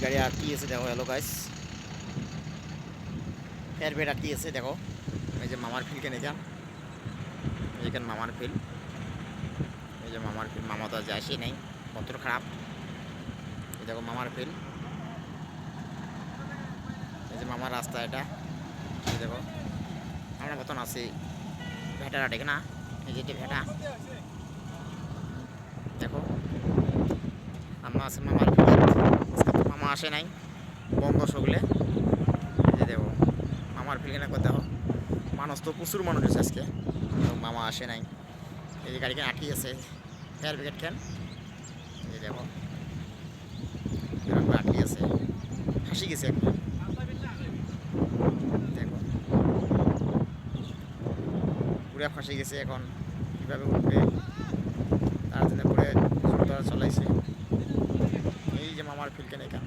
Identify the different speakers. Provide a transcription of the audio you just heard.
Speaker 1: গাড়ি আটকিয়েছে দেখো। Hello guys, এর বেড আটকিয়েছে দেখো। এই যে মামার ফিল কেন এখান, এখানে মামার ফিল, এই যে মামার ফিল। মামা তো আজ আসি নেই, কত খারাপ। এই দেখো মামার ফিল, এই যে মামার রাস্তা এটা। এই দেখো আমরা মতন আছি ভেটা ঠিক না, এই যে ভেটা দেখো। আমরা আছে মামার ফিল, মামা আসে নাই, বন্ধ সগলে। এই যে দেখো মামার ফিল কেনা করতে হোক, মানুষ তো প্রচুর মানুষ আছে আজকে, মামা আসে নাই। এই যে গাড়ি কেন আটকে আছে, ফায়ার ব্রিগেড কেন। এই দেখো আটকে আছে, ফাঁসি গেছে এখন। দেখো পুরা ফাঁসি গেছে এখন, কীভাবে উঠবে তার জন্য করে জোর ধরা চালাইছে। এই যে মামার ফিল কেন এখান।